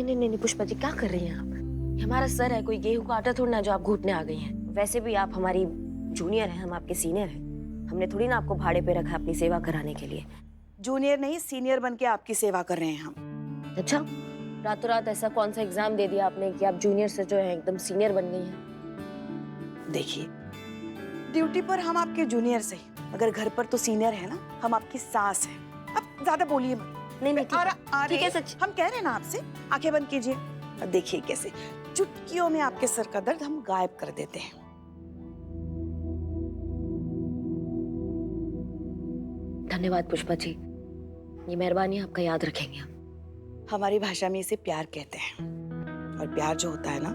नहीं नहीं नहीं पुष्पा जी, क्या कर रही हैं आप? ये हमारा सर है, कोई गेहूं का आटा थोड़ा ना जो आप घूटने आ गई हैं। वैसे भी आप हमारी जूनियर हैं, हम आपके सीनियर हैं। हमने थोड़ी ना आपको भाड़े पे रखा है अपनी सेवा कराने के लिए। जूनियर नहीं, सीनियर बन के आपकी सेवा कर रहे हैं हम। अच्छा, रातों रात ऐसा कौन सा एग्जाम दे दिया आपने कि आप जूनियर से जो है एकदम सीनियर बन गई हैं? देखिए, ड्यूटी पर हम आपके जूनियर से, मगर घर पर तो सीनियर है ना, हम आपकी सास हैं। अब ज्यादा बोलिए मत। नहीं नहीं ठीक है सच, हम कह रहे हैं ना आपसे, आंखें बंद कीजिए। अब देखिए कैसे चुटकियों में आपके सर का दर्द हम गायब कर देते हैं। धन्यवाद पुष्पा जी, ये मेहरबानी आपका याद रखेंगे हम। हमारी भाषा में इसे प्यार कहते हैं, और प्यार जो होता है ना,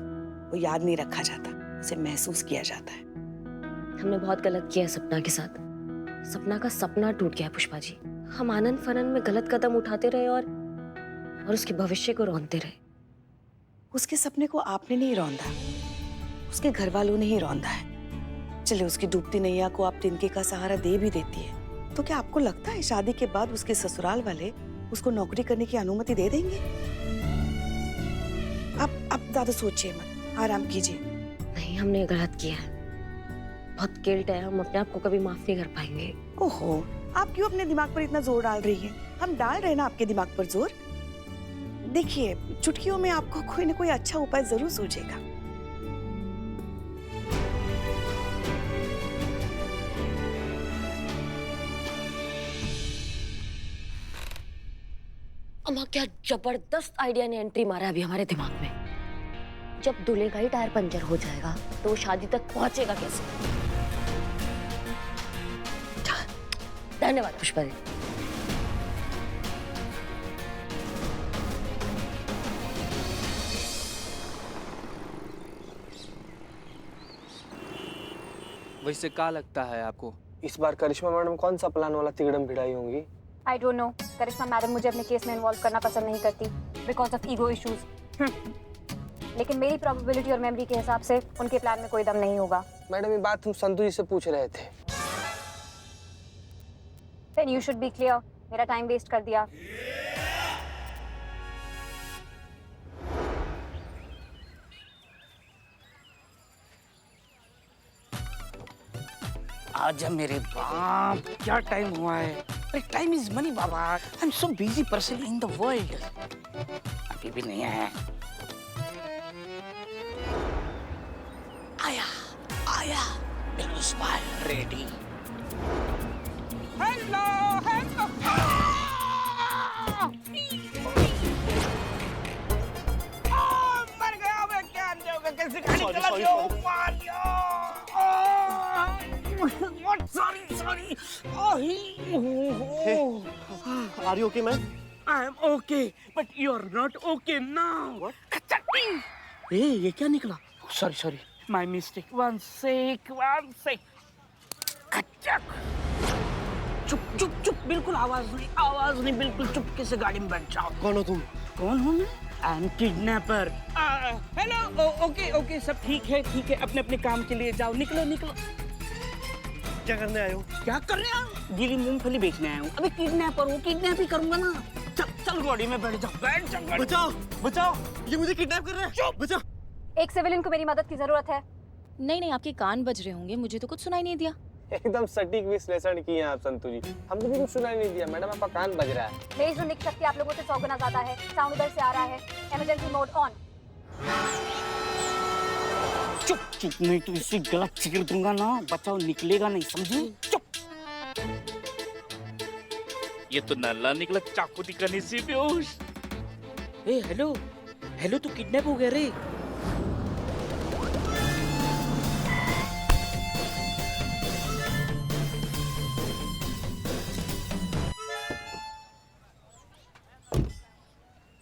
वो याद नहीं रखा जाता, उसे महसूस किया जाता है। हमने बहुत गलत किया है सपना के साथ। सपना का सपना टूट गया पुष्पा जी। हम आनंद फनन में गलत कदम उठाते रहे और उसके भविष्य को रौंदते रहे। उसके सपने को आपने नहीं रौंदा, उसके घर वालों ने ही रौंदा है। चले, उसकी डूबती नैया को आप तिनके का सहारा दे भी देती है, तो क्या आपको लगता है शादी के बाद उसके ससुराल वाले उसको नौकरी करने की अनुमति दे देंगे? आप ज्यादा सोचिए मत, आराम कीजिए। नहीं, हमने गलत किया है, बहुत गिल्ट है, हम अपने आप को कभी माफ नहीं कर पाएंगे। ओहो, आप क्यों अपने दिमाग पर इतना जोर डाल रही हैं? हम डाल रहे हैं ना आपके दिमाग पर जोर। देखिए, चुटकियों में आपको कोई ना कोई अच्छा उपाय जरूर सूझेगा। अम्मा, क्या जबरदस्त आइडिया ने एंट्री मारा है अभी हमारे दिमाग में। जब दूल्हे का ही टायर पंचर हो जाएगा तो वो शादी तक पहुंचेगा कैसे? धन्यवाद पुष्पा जी। वैसे क्या लगता है आपको, इस बार करिश्मा मैडम कौन सा प्लान वाला तिगड़म भिड़ाई होंगी? I don't know. Karishma madam मुझे अपने केस में इन्वॉल्व करना पसंद नहीं करती बिकॉज ऑफ ईगो इश्यूज। लेकिन मेरी प्रोबेबिलिटी और मेमोरी के हिसाब से उनके प्लान में कोई दम नहीं होगा। मैडम, ये बात हम संतु जी से पूछ रहे थे। Then you should be clear, मेरा टाइम वेस्ट कर दिया। आजा मेरे बाप, क्या टाइम हुआ है? अरे time is money Baba. I am so busy person in the world. अभी भी नहीं आया। आया आया, बिल्कुल स्माइल रेडी। Hello hello. मर गया मैं, क्या होगा? कैसे गाड़ी चला रही हो? What? Sorry. Are you okay, man? I am okay, but you're not okay now. What? Hey, ये क्या निकला? Sorry. My mistake. One sec. कच्चक। चुप, बिल्कुल आवाज नहीं, बिल्कुल चुपके से गाड़ी में बैठ जाओ। कौन हो तुम? कौन हूँ मैं? I am kidnapper. Hello, okay, सब ठीक है। अपने काम के लिए जाओ, निकलो। क्या करने आए हो? क्या कर रहे हैं? गीली मूंगफली बेचने आया हूँ। अबे किडनैपर हूँ, किडनैप ही करूंगा ना। चल गाड़ी में बैठ जा। बचाओ, ये मुझे किडनैप कर रहा है। बचाओ। एक सिविलियन को मेरी मदद की जरूरत है। नहीं, आपके कान बज रहे होंगे, मुझे तो कुछ सुनाई नहीं दिया। एकदम सटीक विश्लेषण किए आप संतु जी। हमको भी कुछ सुनाई नहीं दिया मैडम, आपका कान बज रहा है। मेरी सुनने की शक्ति आप लोगों से 100 गुना ज्यादा है। साउंड उधर से आ रहा है। Emergency mode on. चुप, नहीं तो इसे गलत चीर दूंगा ना, बचाओ निकलेगा नहीं, समझी? चुप। ये तो नल्ला निकला चाकू दिखाने से बेहोश। ए हेलो, तू किडनैप हो गया रे।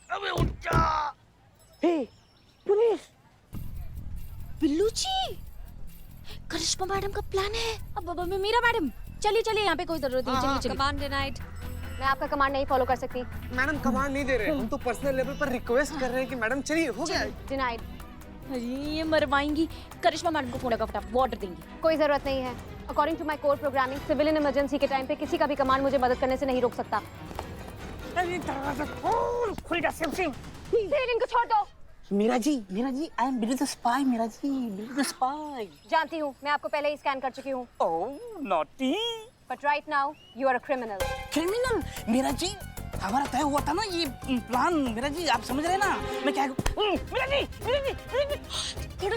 अबे उठ जा। पुलिस। बिल्लू जी, करिश्मा मैडम का प्लान है। अब मीरा मैडम, चलिए, यहाँ पे कोई जरूरत नहीं। चलिए। Command denied. मैं आपका कमांड नहीं फॉलो कर सकती। मैडम, कमांड नहीं दे रहे, हम तो पर्सनल लेवल पर रिक्वेस्ट कर रहे हैं कि मैडम चलिए, हो गया। डिनाइड। अरे ये मरवाएंगी। करिश्मा मैडम को फोन लगा, फटाफट वाटर देंगी। कोई जरूरत नहीं है। According to my core programming, civilian emergency के टाइम पे किसी का भी कमांड मुझे मदद करने से नहीं रोक सकता। दरवाजा खोल जा सिम। सिरिल, इनको छोड़ दो। Meera ji, I am Billy the spy, Meera ji, Billy the spy. जानती हूँ, मैं आपको पहले ही स्कैन कर चुकी हूँ। Oh, naughty. But right now you are a criminal. Criminal? Meera ji, हमारा तय हुआ था ना ये प्लान, मीरा जी, आप समझ रहे ना? मैं क्या मीरा जी,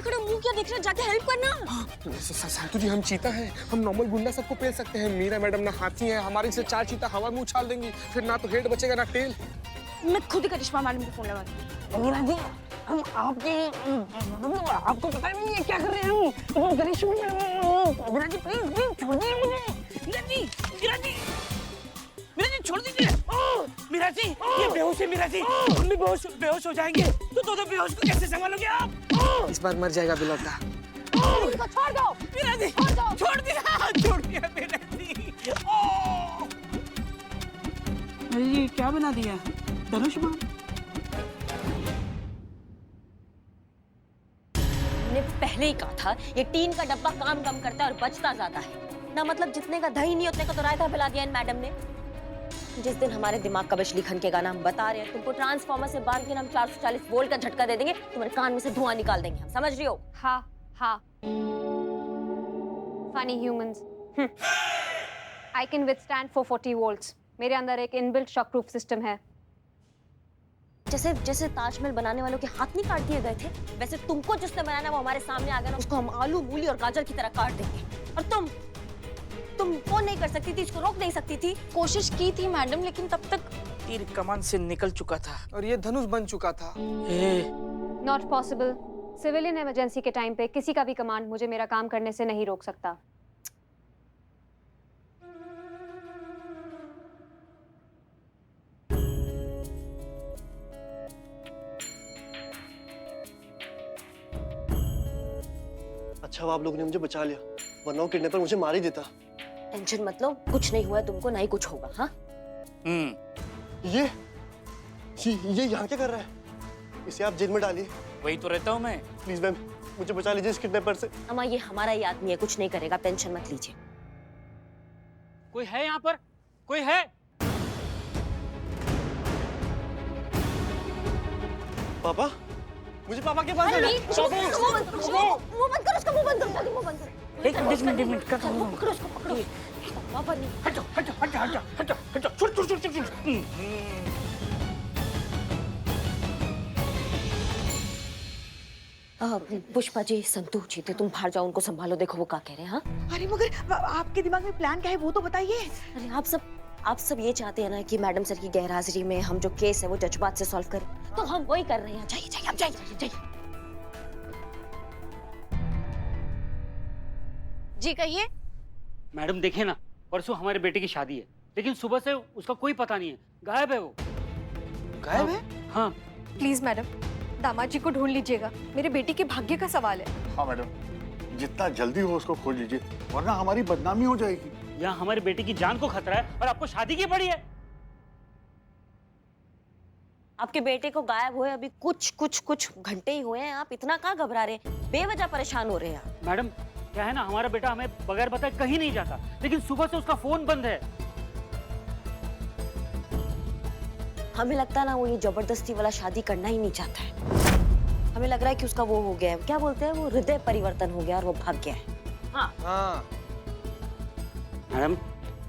खड़ा मुंह क्या देख रहे हैं? जाके हेल्प करना। संतु जी हम चीता हैं, हम नॉर्मल गुंडा सबको पेल सकते हैं। मीरा मैडम ना हाथी है, हमारी से 4 चीता हवा में उछाल देंगी, फिर ना तो हेड बचेगा ना टेल। मैं खुद ही करिश्मा मैडम को फोन लगाती हूँ। मीरा जी, हम आपको पता ही नहीं है क्या कर रहे हैं हम। करिश्मा मैडम, मीरा जी प्लीज छोड़ दीजिए मुझे। मीरा जी छोड़ दीजिए। मीरा जी, ये बेहोश है मीरा जी, हम भी बेहोश हो जाएंगे तो दोनों बेहोश को कैसे संभालोगे आप? इस बार मर जाएगा बिलौटा। इनको छोड़ दो। मीरा जी, छोड़ दिया मीरा जी। ये क्या बना दिया? धनुष बाण? हमने पहले ही कहा था ये टीन का डब्बा काम कम करता है और बचता ज्यादा है ना। मतलब जितने का दही नहीं उतने का तो रायता पिला दिया इन मैडम ने। जिस दिन हमारे दिमाग का बिजली खनकेगा ना, हम बता रहे हैं तुमको, ट्रांसफार्मर से बांध के हम 440 वोल्ट का झटका दे देंगे, तुम्हारे कान में से धुआं निकाल देंगे हम, समझ रही हो? हाँ। Funny humans. I can withstand 440 volts. मेरे अंदर एक इनबिल्ट शॉक प्रूफ सिस्टम है। जैसे ताजमहल बनाने वालों के हाथ नहीं काट दिए गए थे, वैसे तुमको जिसने बनाना वो हमारे सामने आ गया ना, उसको हम आलू मूली और गाजर की तरह काट देंगे। और तुम वो नहीं कर सकती थी, इसको रोक नहीं सकती थी। कोशिश की थी मैडम, लेकिन तब तक तीर कमान से निकल चुका था और ये धनुष बन चुका था। Not possible. सिविलियन इमरजेंसी के टाइम पे किसी का भी कमांड मुझे मेरा काम करने से नहीं रोक सकता। अच्छा हुआ आप लोगों ने मुझे बचा लिया, वरना वो किडनैपर मुझे मार ही देता। टेंशन मत लो, कुछ नहीं हुआ तुमको, ना ही कुछ होगा। हाँ ये यहाँ क्या कर रहा है? इसे आप जेल में डालिए। वही तो रहता हूँ मैं। प्लीज मैम, मुझे बचा लीजिए इस किडनैपर से। अम्मा, ये हमारा ही आदमी है, कुछ नहीं करेगा, टेंशन मत लीजिए। कोई है यहाँ पर? कोई है? पापा, मुझे पापा के पास मुंह बंद करो, उसका मुंह बंद करो, मुंह बंद करो। एक मिनट कर पकड़ो उसको, पकड़ो। पापा नहीं। हटो, छोड़। पुष्पा जी, संतू जी, तुम बाहर जाओ, उनको संभालो, देखो वो क्या कह रहे हैं। हाँ, अरे मगर आपके दिमाग में प्लान क्या है वो तो बताइए। अरे आप सब ये चाहते हैं ना कि मैडम सर की गैरहाजिरी में हम जो केस है वो जज्बात से सॉल्व करें, तो हम वही कर रहे हैं। जाइए, आप जाइए। जी कहिए। मैडम देखिए ना, परसों हमारे बेटे की शादी है, लेकिन सुबह से उसका कोई पता नहीं है, गायब है वो। गायब है? हाँ। प्लीज मैडम, दामाद जी को ढूंढ लीजिएगा, मेरे बेटे के भाग्य का सवाल है। हाँ मैडम, जितना जल्दी हो उसको खोज लीजिए, वरना हमारी बदनामी हो जाएगी। यहाँ हमारे बेटे की जान को खतरा है और आपको शादी की पड़ी है। आपके बेटे को गायब हुए अभी कुछ घंटे ही हुए हैं, आप इतना कहाँ घबरा रहे हैं? बेवजह परेशान हो रहे हैं आप। मैडम क्या है ना, हमारा बेटा हमें बगैर बताए कहीं नहीं जाता, लेकिन सुबह से उसका फोन बंद है। हमें लगता है ना वो ये जबरदस्ती वाला शादी करना ही नहीं चाहता है। हमें लग रहा है कि उसका वो हो गया है, क्या बोलते हैं वो, हृदय परिवर्तन हो गया और वो भाग गया है। हाँ। मैडम,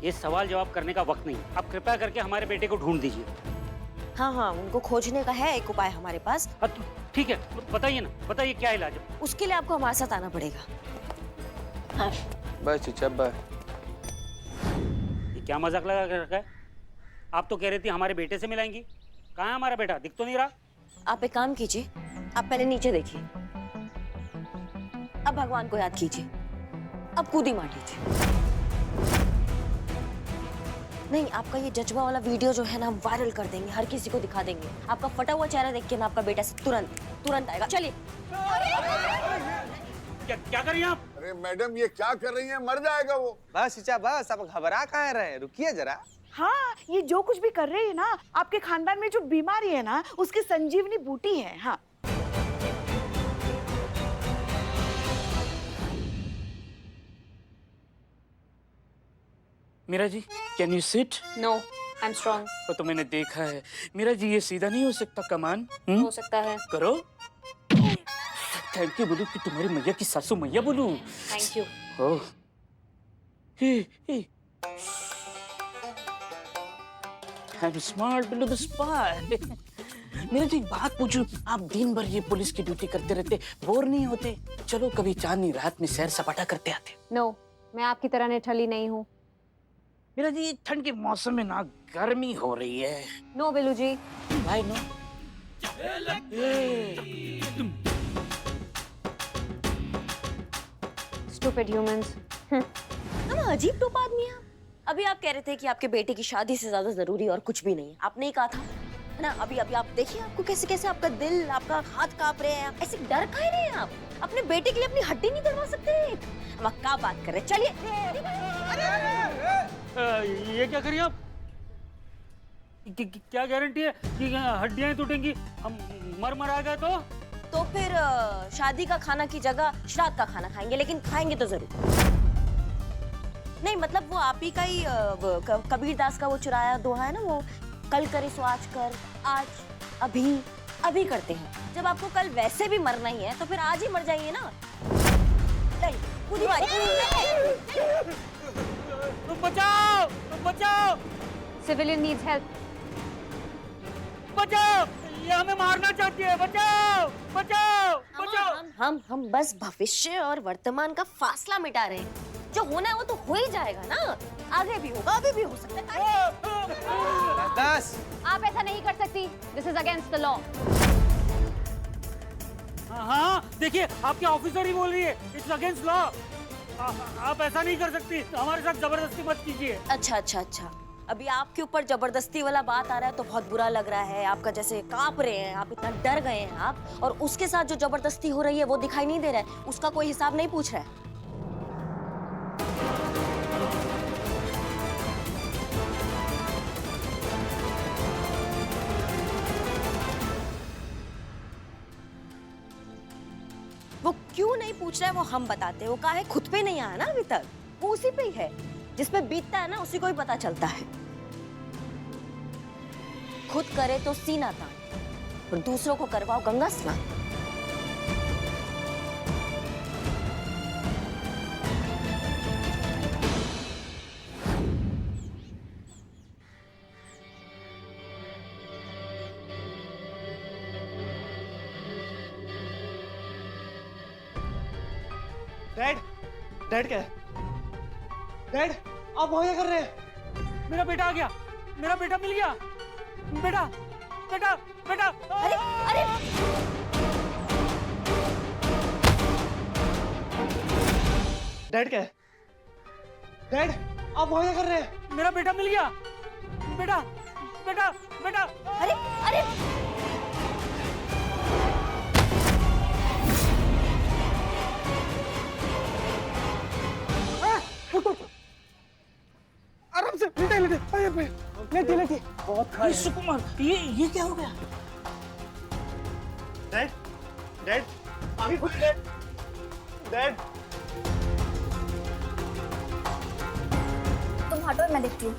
ये सवाल जवाब करने का वक्त नहीं, आप कृपया करके हमारे बेटे को ढूंढ दीजिए। हाँ, उनको खोजने का है एक उपाय हमारे पास। तो ठीक है, बताइए ना, बताइए क्या इलाज है। उसके लिए आपको हमारे साथ आना पड़ेगा। हाँ। बस चचा बस। ये क्या मजाक लगा कर रखा है? आप तो कह रही थी हमारे बेटे से मिलाएंगी, कहाँ है हमारा बेटा? दिख तो नहीं रहा। आप एक काम कीजिए, आप पहले नीचे देखिए, अब भगवान को याद कीजिए, अब कूदी मार लीजिए। नहीं, आपका ये जज्बा वाला वीडियो जो है ना, हम वायरल कर देंगे, हर किसी को दिखा देंगे। आपका फटा हुआ चेहरा देख के ना आपका बेटा से तुरंत आएगा। चलिए। क्या कर रही हैं आप? अरे मैडम, ये क्या कर रही है? मर जाएगा वो। बस चचा बस, अब घबरा कहाँ रहे, रुकिए जरा। हाँ, ये जो कुछ भी कर रही है ना, आपके खानदान में जो बीमारी है ना, उसकी संजीवनी बूटी है। हाँ, Meera ji, can you sit? No, I am strong. वो तो मैंने देखा है। मीरा जी, ये सीधा नहीं हो सकता कमान। हो सकता है। करो। थैंक यू बोलू कि तुम्हारी मैया की सासू मैया बोलू। Thank you. Oh. I'm smart below the spot. मेरे तो एक बात पूछूं, आप दिन भर ये पुलिस की ड्यूटी करते रहते, बोर नहीं होते? चलो कभी चांदनी रात में सैर सपाटा करते आते। नो, मैं आपकी तरह निठल्ली नहीं हूँ। मेरा जी, ठंड के मौसम में ना गर्मी हो रही है। नो बिल्लू जी। भाई नो। Stupid humans. ना अजीब टूप आदमी है आप। अभी आप कह रहे थे कि आपके बेटे की शादी से ज्यादा जरूरी और कुछ भी नहीं है। आपने ही कहा था, है ना? अभी अभी आप देखिए आपको कैसे कैसे आपका दिल, आपका हाथ कांप रहे हैं। ऐसे डर काहे रहे हैं आप? अपने बेटे के लिए अपनी हड्डी नहीं तोड़वा सकते? हम क्या बात कर रहे हैं? चलिए। ये क्या करिए आप? क्या गारंटी है कि हड्डियां टूटेंगी? हम मर आ गए तो फिर शादी का खाना की जगह श्राद्ध का खाना खाएंगे, लेकिन खाएंगे तो जरूर। नहीं मतलब वो आप ही का ही कबीर दास का वो चुराया दोहा है ना, वो कल करे सो आज कर, आज अभी अभी करते हैं। जब आपको कल वैसे भी मरना ही है तो फिर आज ही मर जाइए ना। खुद ही बचाओ, बचाओ, सिविलियन नीड्स हेल्प। बचाओ, ये हमें मारना चाहती है। बचाओ, बचाओ, बचाओ। हम बस भविष्य और वर्तमान का फासला मिटा रहे हैं। जो होना है वो तो हो ही जाएगा ना। आगे भी होगा, अभी भी हो सकता है। बस आप ऐसा नहीं कर सकती। This is against the law. हाँ, देखिए आपके ऑफिसर ही बोल रही है, इट्स अगेंस्ट लॉ। आप ऐसा नहीं कर सकती, हमारे साथ जबरदस्ती मत कीजिए। अच्छा। अभी आपके ऊपर जबरदस्ती वाला बात आ रहा है तो बहुत बुरा लग रहा है। आपका जैसे कांप रहे हैं, आप इतना डर गए हैं आप, और उसके साथ जो जबरदस्ती हो रही है वो दिखाई नहीं दे रहा है। उसका कोई हिसाब नहीं पूछ रहा है। वो क्यों नहीं पूछ रहा है वो हम बताते हैं। वो कहा है खुद पे नहीं आया ना अभी तक, वो उसी पे ही है। जिस पे बीतता है ना उसी को ही पता चलता है। खुद करे तो सीना तान और दूसरों को करवाओ गंगा स्नान। डैड क्या है? डैड, आप वहाँ क्या कर रहे हैं? मेरा बेटा आ गया, मेरा बेटा मिल गया। बेटा, बेटा, बेटा। अरे डैड क्या है? डैड, आप वहाँ क्या कर रहे हैं? मेरा बेटा मिल गया। बेटा, बेटा, बेटा। अरे आराम से लेटे। बहुत खाए। सुकुमार, ये क्या हो गया? डैड, आगे खुद डैड। तुम हटो, मैं देखती हूँ।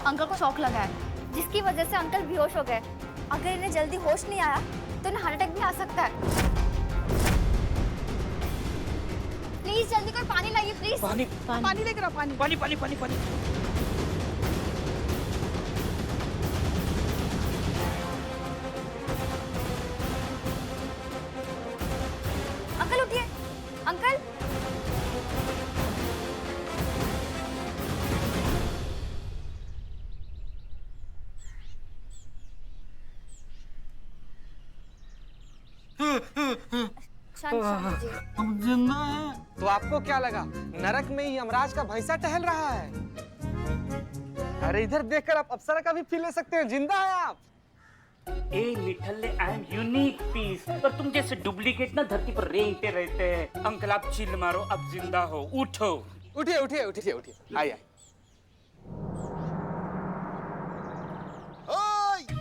अंकल को शॉक लगा है, जिसकी वजह से अंकल बेहोश हो गए। अगर इन्हें जल्दी होश नहीं आया तो इन्हें हार्ट अटैक भी आ सकता है। प्लीज जल्दी कर पानी लाइए, प्लीज। पानी लेकर आओ, पानी। अंकल उठिए, अंकल। शांत जी। हम जिंदा हैं। तो आपको क्या लगा नरक में ही यमराज का भैंसा टहल रहा है? अरे इधर देखकर आप अप्सरा का भी फील ले सकते हैं। जिंदा है आप। ए निठल्ले, आई एम यूनिक पीस। पर तुम जैसे डुप्लीकेट ना धरती पर रेंगते रहते हैं। अंकल आप चिल मारो, अब जिंदा हो, उठो। उठिए। आइए।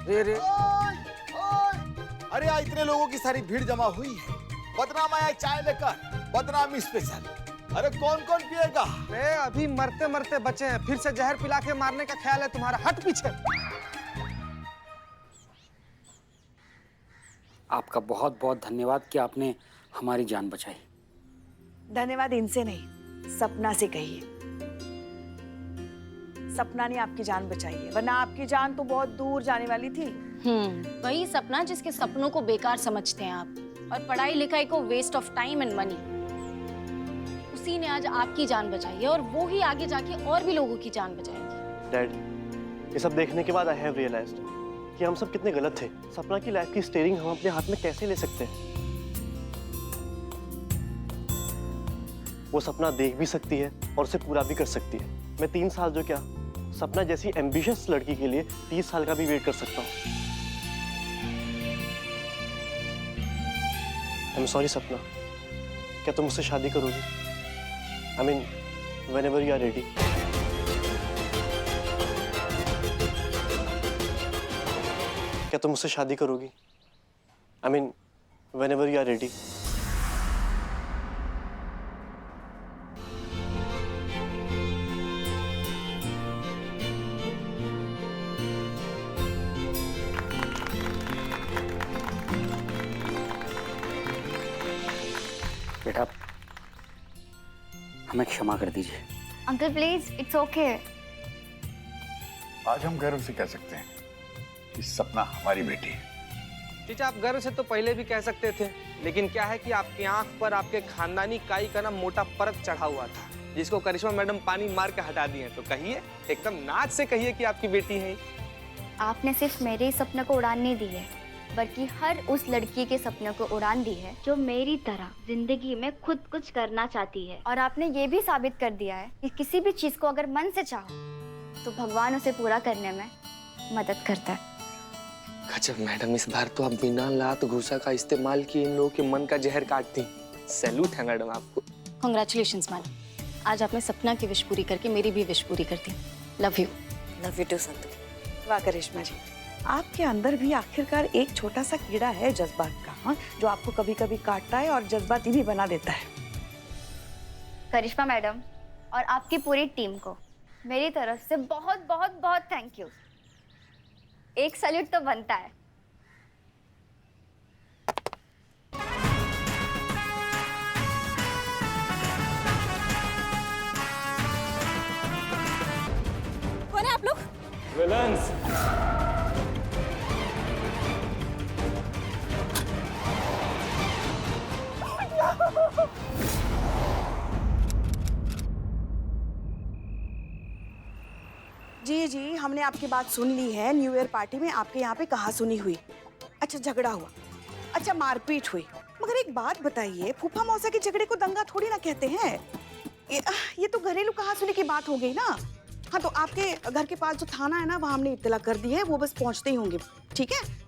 रे। अरे इतने लोगों की सारी भीड़ जमा हुई है। बदनाम आया चाय लेकर, बदनामी स्पेशल। अरे कौन कौन पिएगा? अरे अभी मरते मरते बचे हैं, फिर से जहर पिला के मारने का ख्याल है तुम्हारा? हट पीछे। आपका बहुत बहुत धन्यवाद कि आपने हमारी जान बचाई। धन्यवाद इनसे नहीं, सपना से कहिए। सपना ने आपकी जान बचाई है, वरना आपकी जान तो बहुत दूर जाने वाली थी। वही सपना जिसके सपनों को बेकार समझते हैं आप, और पढ़ाई लिखाई को waste of time and money. उसी ने आज आपकी जान बचाई है और वो ही आगे जाके और भी लोगों की जान बचाएंगे। डैड, ये सब देखने के बाद आई हैव रियलाइज्ड कि हम सब कितने गलत थे। सपना की लाइफ की स्टीयरिंग हम अपने हाथ में कैसे ले सकते हैं? वो सपना देख भी सकती है और उसे पूरा भी कर सकती है। मैं 3 साल जो क्या सपना जैसी एम्बिशियस लड़की के लिए 30 साल का भी वेट कर सकता हूँ। आई एम सॉरी सपना, क्या तुम मुझसे शादी करोगी? I mean whenever you are ready. क्या तुम मुझसे शादी करोगी? I mean whenever you are ready. बेटा, हमें क्षमा कर दीजिए। Uncle please, it's okay. आज हम गर्व से कह सकते हैं कि सपना हमारी बेटी है। चीचा, आप गर्व से तो पहले भी कह सकते थे, लेकिन क्या है कि आपकी आंख पर आपके खानदानी काई का ना मोटा परत चढ़ा हुआ था, जिसको करिश्मा मैडम पानी मार के हटा दिए। तो कहिए, एकदम नाच से कहिए कि आपकी बेटी है। आपने सिर्फ मेरे ही सपने को उड़ान नहीं दी है, बल्कि हर उस लड़की के सपनों को उड़ान दी है जो मेरी तरह जिंदगी में खुद कुछ करना चाहती है। और आपने ये भी साबित कर दिया है कि किसी भी चीज को अगर मन से चाहो तो भगवान उसे पूरा करने में मदद करता है। गजब मैडम, इस बार तो आप बिना लात घूसा का इस्तेमाल किए इन लोगों के मन का जहर काटती। सैल्यूट है मैडम आपको। कांग्रेचुलेशंस मैडम, आज आपने सपना की विश पूरी करके मेरी भी विश पूरी कर दी। Love you. Love you too Santu. वाह करिश्मा जी, आपके अंदर भी आखिरकार एक छोटा सा कीड़ा है जज्बात का, हाँ, जो आपको कभी कभी काटता है और जज्बाती भी बना देता है। करिश्मा मैडम और आपकी पूरी टीम को मेरी तरफ से बहुत बहुत बहुत थैंक यू। एक सैल्यूट तो बनता है। कौन है आप लोग? विलन्स। जी जी, हमने आपकी बात सुन ली है। न्यू ईयर पार्टी में आपके यहाँ पे कहा सुनी हुई। अच्छा, झगड़ा हुआ, अच्छा मारपीट हुई। मगर एक बात बताइए, फूफा मौसा के झगड़े को दंगा थोड़ी ना कहते हैं। ये तो घरेलू कहा सुनी की बात हो गई ना। हाँ, तो आपके घर के पास जो थाना है ना, वहाँ हमने इत्तला कर दी है, वो बस पहुँचते ही होंगे। ठीक है?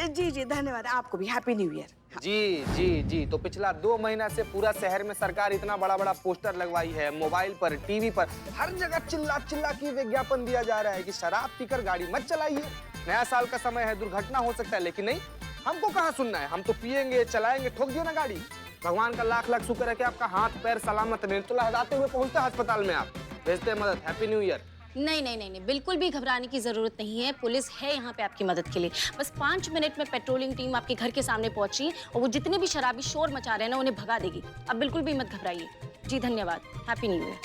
जी जी, धन्यवाद। आपको भी हैप्पी न्यू ईयर। जी जी जी, तो पिछला 2 महीना से पूरा शहर में सरकार इतना बड़ा बड़ा पोस्टर लगवाई है, मोबाइल पर, टीवी पर, हर जगह चिल्ला चिल्ला के विज्ञापन दिया जा रहा है कि शराब पीकर गाड़ी मत चलाइए। नया साल का समय है, दुर्घटना हो सकता है, लेकिन नहीं, हमको कहाँ सुनना है। हम तो पियेंगे, चलाएंगे, ठोक दियो ना गाड़ी। भगवान का लाख लाख शुक्र है कि आपका हाथ पैर सलामत नहीं, तो लहराते हुए पहुंचते अस्पताल में, आप भेजते हैं मदद। Happy new year. नहीं नहीं नहीं नहीं, बिल्कुल भी घबराने की जरूरत नहीं है। पुलिस है यहाँ पे आपकी मदद के लिए। बस 5 मिनट में पेट्रोलिंग टीम आपके घर के सामने पहुंची और वो जितने भी शराबी शोर मचा रहे हैं ना, उन्हें भगा देगी। अब बिल्कुल भी मत घबराइए। जी धन्यवाद। Happy new year.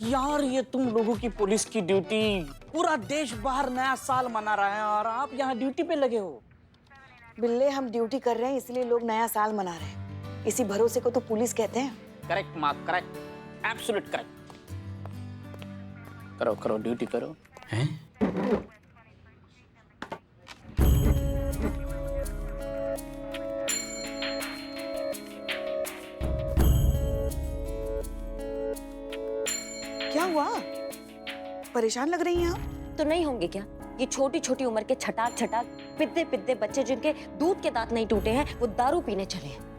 यार, ये तुम लोगों की पुलिस की ड्यूटी, पूरा देश बाहर नया साल मना रहा है और आप यहाँ ड्यूटी पे लगे हो। बिल्ले, हम ड्यूटी कर रहे हैं इसलिए लोग नया साल मना रहे हैं। इसी भरोसे को तो पुलिस कहते हैं। Correct mark, correct, absolute correct. करो करो, ड्यूटी करो। हैं? क्या हुआ? परेशान लग रही हैं आप? तो नहीं होंगे क्या? ये छोटी छोटी उम्र के छटाक छटाक पिद्दे पिद्दे बच्चे जिनके दूध के दांत नहीं टूटे हैं, वो दारू पीने चले हैं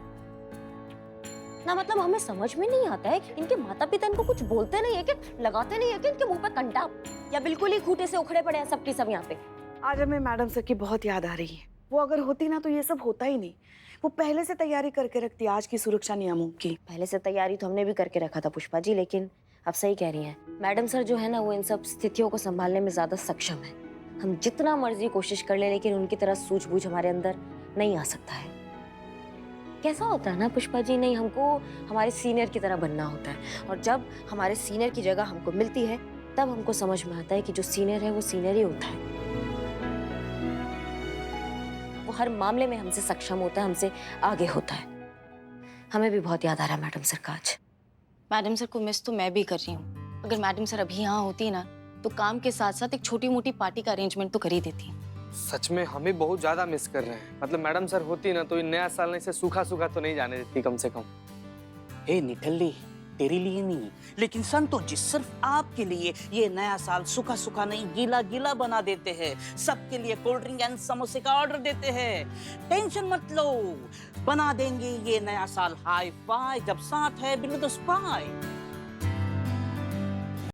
ना। मतलब हमें समझ में नहीं आता है कि इनके माता पिता इनको कुछ बोलते नहीं है कि लगाते नहीं है कि इनके मुंह पे कंटा, या बिल्कुल ही खूंटे से उखड़े पड़े हैं सबकी सब यहाँ पे। आज हमें मैडम सर की बहुत याद आ रही है। वो अगर होती ना तो ये सब होता ही नहीं। वो पहले से तैयारी करके रखती आज की सुरक्षा नियमों की। पहले से तैयारी तो हमने भी करके रखा था पुष्पा जी, लेकिन आप सही कह रही हैं मैडम सर जो है ना वो इन सब स्थितियों को संभालने में ज्यादा सक्षम है। हम जितना मर्जी कोशिश कर ले लेकिन उनकी तरह सूझबूझ हमारे अंदर नहीं आ सकता है। कैसा होता है ना पुष्पा जी, नहीं हमको हमारे सीनियर की तरह बनना होता है, और जब हमारे सीनियर की जगह हमको मिलती है तब हमको समझ में आता है कि जो सीनियर है वो सीनियर ही होता है। वो हर मामले में हमसे सक्षम होता है, हमसे आगे होता है। हमें भी बहुत याद आ रहा है मैडम सर का आज। मैडम सर को मिस तो मैं भी कर रही हूँ। अगर मैडम सर अभी यहाँ होती ना तो काम के साथ साथ एक छोटी मोटी पार्टी का अरेंजमेंट तो कर ही देती। सच में हमें बहुत ज्यादा मिस कर रहे हैं। मतलब मैडम सर होती ना तो ये नया साल ने से सूखा सूखा तो नहीं जाने देती कम से कम। हे निठल्ली, तेरे लिए नहीं लेकिन संतोष जी सिर्फ आपके लिए ये नया साल सूखा सूखा नहीं गीला गीला बना देते हैं। सबके लिए कोल्ड ड्रिंक एंड समोसे का ऑर्डर देते हैं। टेंशन मत लो, बना देंगे ये नया साल हाई फाई जब साथ है बिल्लो द स्पाई।